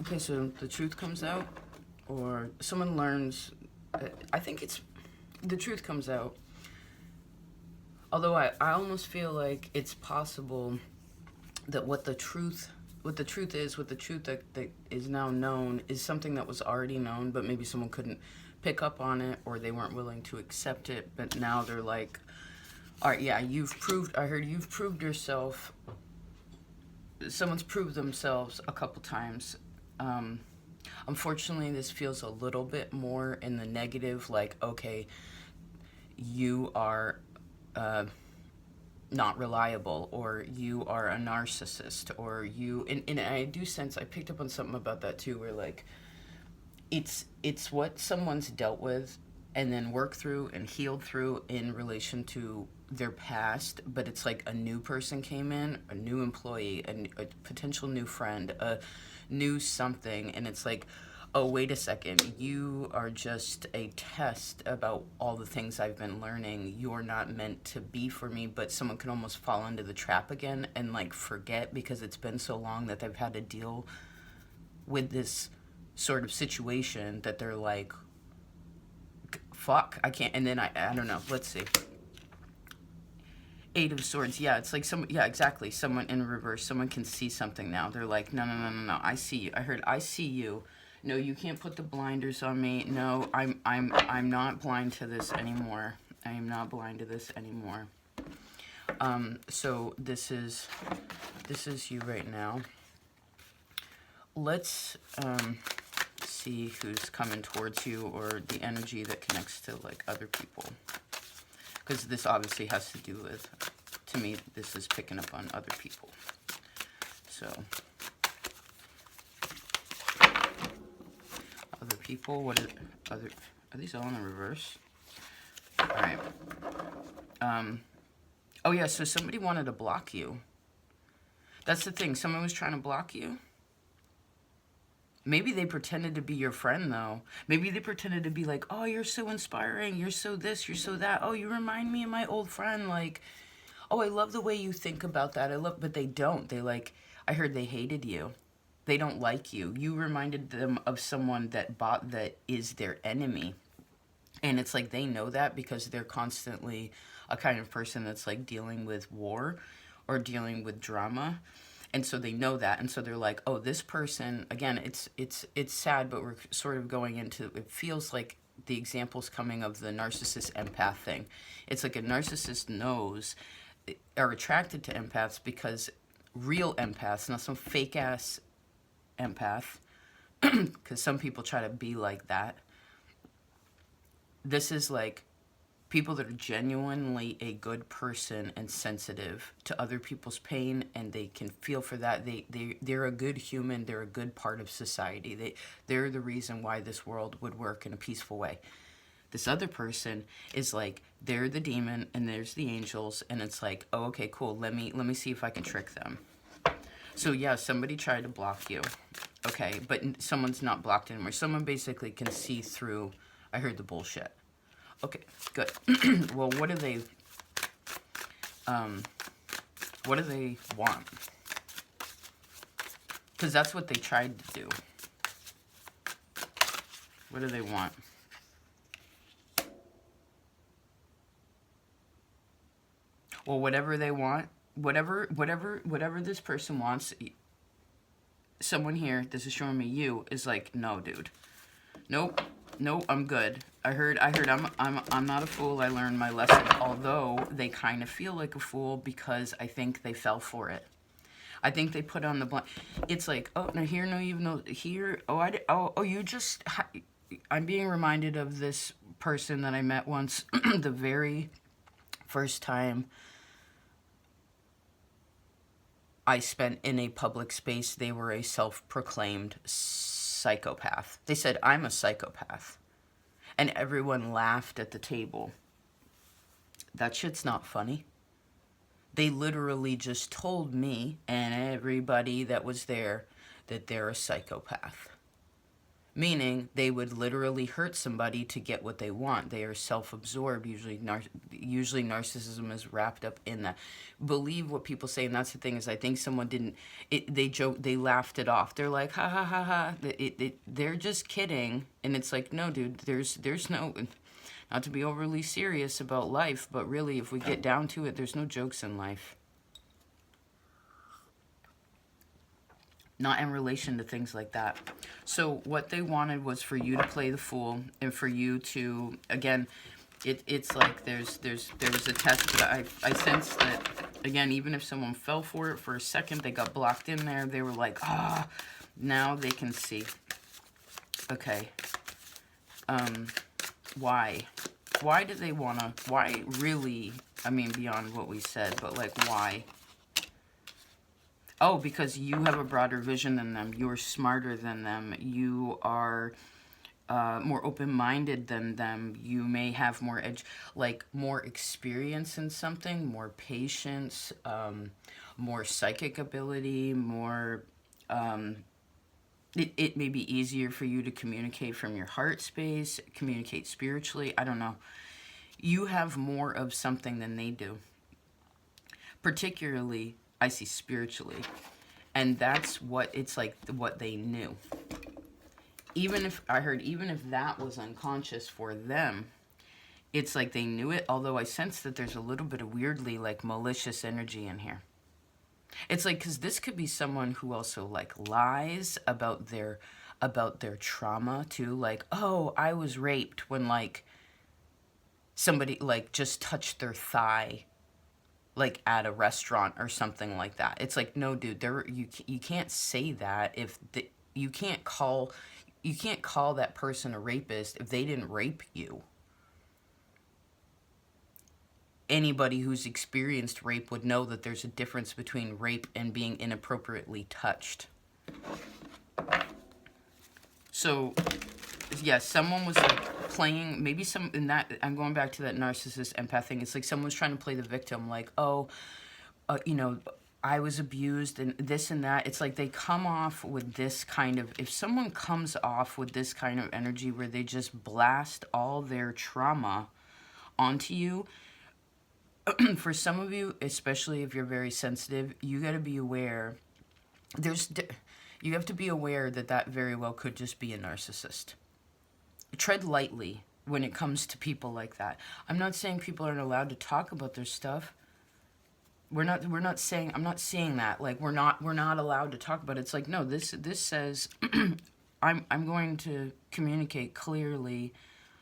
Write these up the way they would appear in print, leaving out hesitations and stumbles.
Okay, so the truth comes out, or someone learns. I think it's the truth comes out. Although I almost feel like it's possible that what the truth that is now known is something that was already known, but maybe someone couldn't pick up on it, or they weren't willing to accept it. But now they're like, all right, yeah, I heard you've proved yourself. Someone's proved themselves a couple times. Unfortunately, this feels a little bit more in the negative, like, okay, you are not reliable, or you are a narcissist, or you, and I do sense, I picked up on something about that too, where like, it's what someone's dealt with and then worked through and healed through in relation to their past, but it's like a new person came in, a new employee, a potential new friend, a new something, and it's like, oh, wait a second, you are just a test about all the things I've been learning. You're not meant to be for me. But someone can almost fall into the trap again and like forget, because it's been so long that they've had to deal with this sort of situation, that they're like, fuck, I can't. And then I don't know, let's see. Eight of Swords, yeah, it's like yeah, exactly, someone in reverse, someone can see something now. They're like, no, no, no, no, no, I see you. I heard, I see you. No, you can't put the blinders on me. No, I'm not blind to this anymore. I am not blind to this anymore. So this is you right now. Let's see who's coming towards you, or the energy that connects to like other people. Because this obviously has to do with, to me, this is picking up on other people. So, other people, what is, other, are these all in the reverse? Alright. Oh yeah, so somebody wanted to block you. That's the thing, someone was trying to block you. Maybe they pretended to be your friend, though. Maybe they pretended to be like, oh, you're so inspiring, you're so this, you're so that. Oh, you remind me of my old friend, like, oh, I love the way you think about that. But they don't. They like, I heard they hated you. They don't like you. You reminded them of someone that is their enemy. And it's like they know that because they're constantly a kind of person that's like dealing with war or dealing with drama. And so they know that, and so they're like, oh, this person, again, it's sad, but we're sort of going into, it feels like the example's coming of the narcissist empath thing. It's like a narcissist knows, are attracted to empaths because real empaths, not some fake ass empath, because some people try to be like that. This is like people that are genuinely a good person and sensitive to other people's pain, and they can feel for that. They're a good human. They're a good part of society. They're the reason why this world would work in a peaceful way. This other person is like, they're the demon and there's the angels, and it's like, oh, okay, cool. Let me see if I can trick them. So yeah, somebody tried to block you. Okay, but someone's not blocked anymore. Someone basically can see through, I heard, the bullshit. Okay, good. Well, what do they want? Because that's what they tried to do. What do they want? Well, whatever they want, whatever this person wants, someone here, this is showing me you, is like, no, dude. Nope, I'm good. I heard I'm not a fool. I learned my lesson. Although they kind of feel like a fool because I think they fell for it. I think they put on the blind. It's like, oh, no, here, no, even though here, oh, you just, I'm being reminded of this person that I met once, the very first time I spent in a public space. They were a self-proclaimed psychopath. They said, I'm a psychopath. And everyone laughed at the table. That shit's not funny. They literally just told me and everybody that was there that they're a psychopath. Meaning they would literally hurt somebody to get what they want. They are self-absorbed. Usually narcissism is wrapped up in that. Believe what people say, and that's the thing is I think someone didn't. They laughed it off. They're like ha ha ha ha. They're just kidding, and it's like no, dude. There's no. Not to be overly serious about life, but really, if we get down to it, there's no jokes in life. Not in relation to things like that. So what they wanted was for you to play the fool and for you to, again, it's like there was a test, but I sense that, again, even if someone fell for it for a second, they got blocked in there, they were like, now they can see. Okay. Why? Why do they wanna, why really, I mean, beyond what we said, but like, why? Oh, because you have a broader vision than them. You're smarter than them. You are more open-minded than them. You may have more more experience in something, more patience, more psychic ability, more... It may be easier for you to communicate from your heart space, communicate spiritually. I don't know. You have more of something than they do. Particularly... I see spiritually. And that's what it's like, what they knew. Even if that was unconscious for them, it's like they knew it, although I sense that there's a little bit of weirdly like malicious energy in here. It's like, because this could be someone who also like lies about their trauma too. Like, oh, I was raped, when like somebody like just touched their thigh like at a restaurant or something like that. It's like, no, dude, you can't say that if you can't call that person a rapist if they didn't rape you. Anybody who's experienced rape would know that there's a difference between rape and being inappropriately touched. So, yeah, someone was like playing, maybe some, in that, I'm going back to that narcissist empath thing. It's like someone's trying to play the victim, like, oh, you know, I was abused and this and that. It's like they come off with this kind of, if someone comes off with this kind of energy where they just blast all their trauma onto you, for some of you, especially if you're very sensitive, you got to be aware, you have to be aware that that very well could just be a narcissist. Tread lightly when it comes to people like that. I'm not saying people aren't allowed to talk about their stuff. I'm not saying that. Like we're not allowed to talk about it. It's like, no, this says I'm going to communicate clearly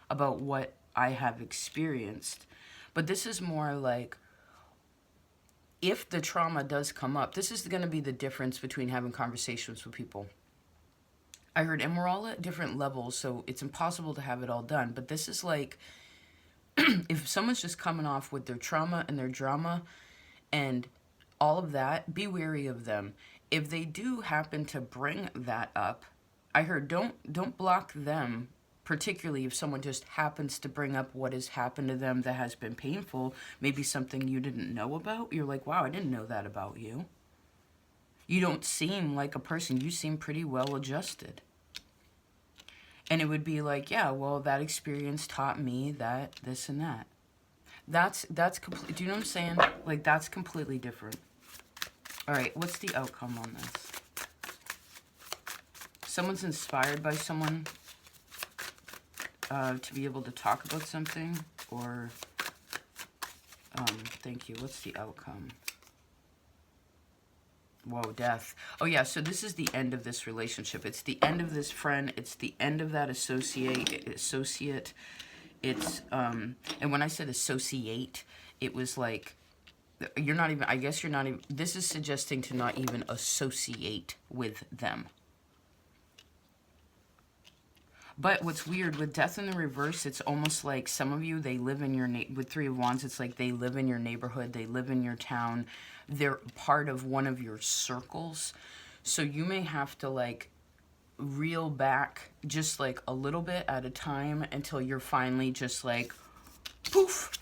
about what I have experienced. But this is more like, if the trauma does come up, this is going to be the difference between having conversations with people. I heard, and we're all at different levels, so it's impossible to have it all done. But this is like, if someone's just coming off with their trauma and their drama and all of that, be wary of them. If they do happen to bring that up, I heard, don't block them, particularly if someone just happens to bring up what has happened to them that has been painful, maybe something you didn't know about. You're like, wow, I didn't know that about you. You don't seem like a person. You seem pretty well adjusted. And it would be like, yeah, well, that experience taught me that, this and that. That's complete. Do you know what I'm saying? Like, that's completely different. All right, what's the outcome on this? Someone's inspired by someone to be able to talk about something, or thank you. What's the outcome? Whoa, death. Oh, yeah, so this is the end of this relationship. It's the end of this friend. It's the end of that associate. It's, and when I said associate, it was like, you're not even, I guess you're not even, this is suggesting to not even associate with them. But what's weird, with death in the reverse, it's almost like some of you, they live in your, with Three of Wands, it's like they live in your neighborhood, they live in your town, they're part of one of your circles. So you may have to like reel back just like a little bit at a time until you're finally just like, poof,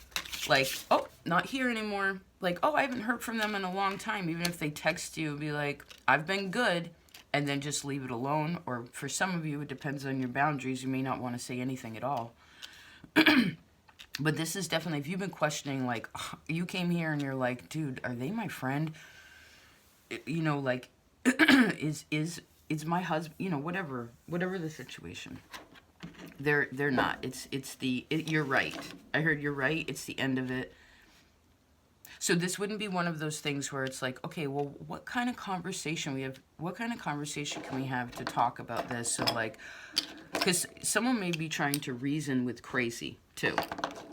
like, oh, not here anymore. Like, oh, I haven't heard from them in a long time. Even if they text you, be like, I've been good. and then just leave it alone. Or for some of you, it depends on your boundaries. You may not want to say anything at all. But this is definitely, if you've been questioning, like, you came here and you're like, dude, are they my friend? You know, like, is my husband, you know, whatever the situation. They're not. You're right. I heard you're right. It's the end of it. So this wouldn't be one of those things where it's like, okay, well, what kind of conversation can we have to talk about this? So like, because someone may be trying to reason with crazy too.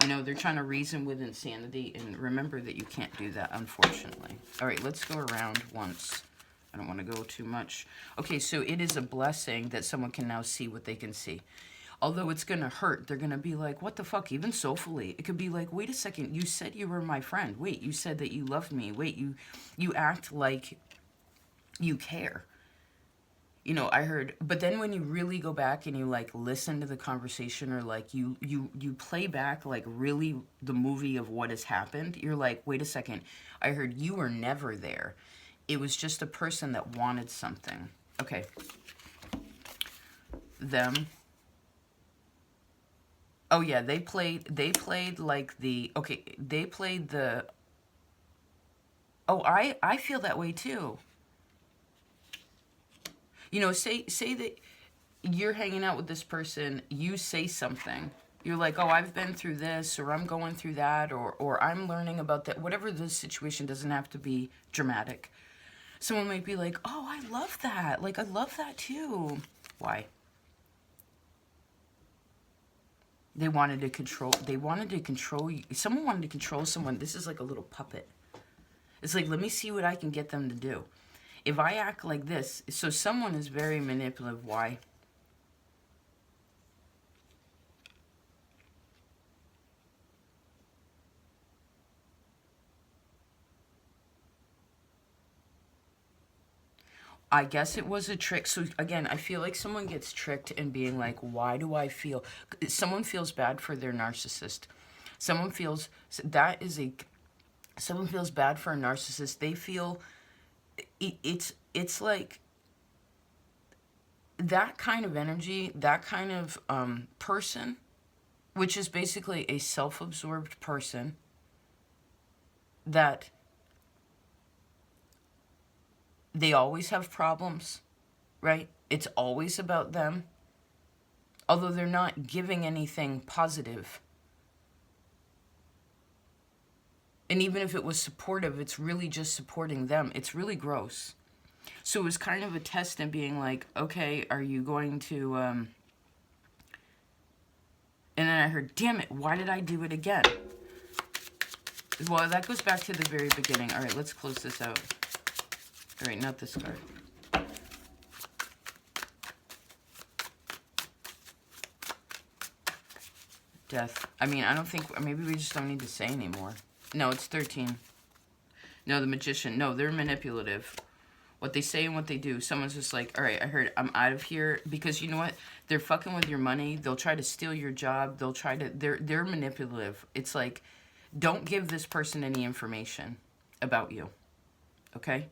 You know, they're trying to reason with insanity, and remember that you can't do that, unfortunately. All right, let's go around once. I don't want to go too much. Okay, so it is a blessing that someone can now see what they can see. Although it's going to hurt, they're going to be like, what the fuck, even soulfully. It could be like, wait a second, you said you were my friend. Wait, you said that you loved me. Wait, you act like you care. You know, I heard, but then when you really go back and you like listen to the conversation, or like you play back like really the movie of what has happened, you're like, wait a second, I heard you were never there. It was just a person that wanted something. Okay. Them. Oh yeah, they played like they played the, oh, I feel that way too. You know, say that you're hanging out with this person, you say something. You're like, oh, I've been through this, or I'm going through that, or I'm learning about that. Whatever the situation, doesn't have to be dramatic. Someone might be like, oh, I love that. Like, I love that too. Why? They wanted to control you. Someone wanted to control someone. This is like a little puppet. It's like, let me see what I can get them to do. If I act like this, so someone is very manipulative. Why? I guess it was a trick. So again, I feel like someone gets tricked in being like, why do I feel? Someone feels bad for their narcissist. Someone feels someone feels bad for a narcissist. They feel it's like that kind of energy, that kind of person, which is basically a self-absorbed person that they always have problems, right? It's always about them. Although they're not giving anything positive. And even if it was supportive, it's really just supporting them. It's really gross. So it was kind of a test in being like, okay, are you going to... And then I heard, damn it, why did I do it again? Well, that goes back to the very beginning. All right, let's close this out. All right, not this card. Death. I mean, I don't think... Maybe we just don't need to say anymore. No, it's 13. No, the Magician. No, they're manipulative. What they say and what they do. Someone's just like, all right, I heard I'm out of here. Because you know what? They're fucking with your money. They'll try to steal your job. They'll try to... They're manipulative. It's like, don't give this person any information about you. Okay?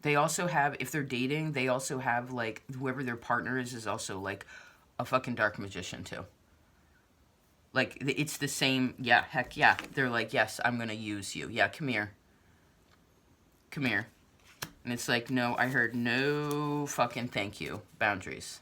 They also have, if they're dating, they also have, like, whoever their partner is also, like, a fucking dark magician, too. Like, it's the same, yeah, heck yeah. They're like, yes, I'm gonna use you. Yeah, come here. Come here. And it's like, no, I heard no fucking thank you. Boundaries.